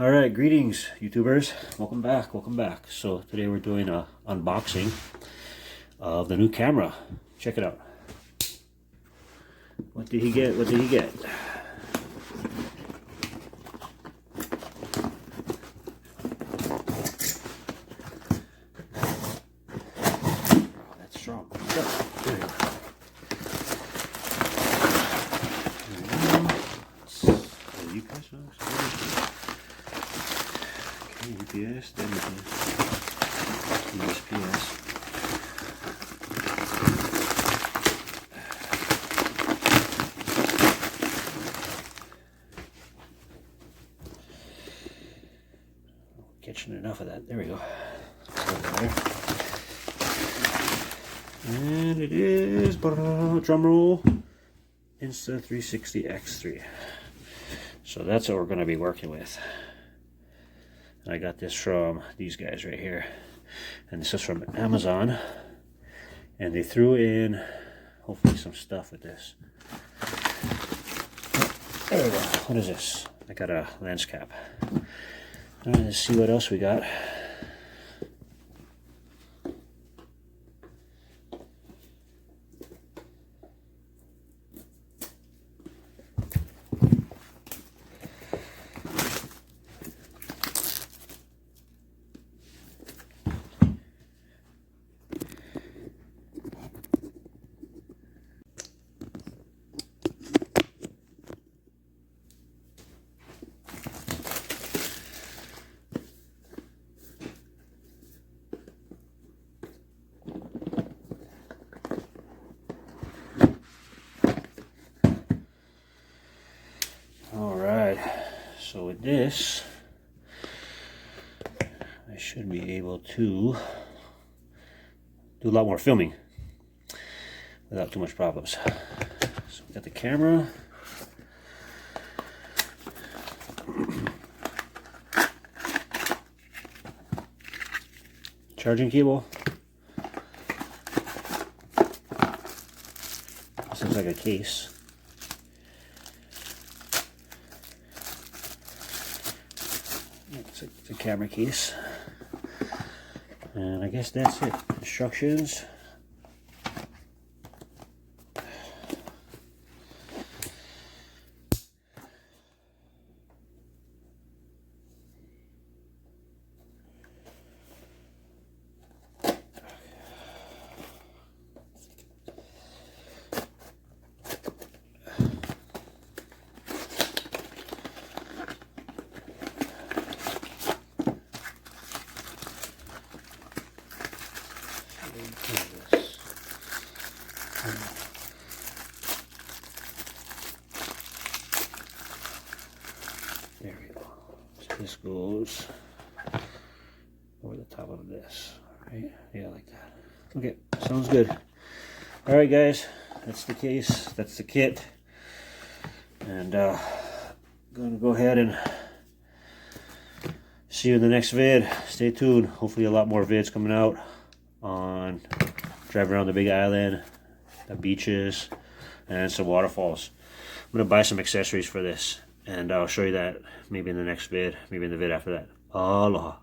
All right, greetings, YouTubers. Welcome back. Welcome back. So today we're doing a unboxing of the new camera. Check it out. What did he get? What did he get? Oh, that's strong. There we go. You guys know? UPS, then USPS. Catching enough of that. There we go. There. And it is, drum roll, Insta360 X3. So that's what we're going to be working with. I got this from these guys right here, and this is from Amazon, and they threw in hopefully some stuff with this. There we go. What is this? I got a lens cap. All right, let's see what else we got. So with this, I should be able to do a lot more filming without too much problems. So we got the camera. Charging cable. This looks like a case. It's a camera case, and I guess that's it. Instructions. There we go. So this goes over the top of this, right? Yeah, like that. Okay, sounds good. All right, guys, that's the case. That's the kit, and gonna go ahead and see you in the next vid. Stay tuned. Hopefully, a lot more vids coming out on driving around the Big Island, the beaches, and some waterfalls. I'm gonna buy some accessories for this, and I'll show you that maybe in the next vid, maybe in the vid after that. Aloha.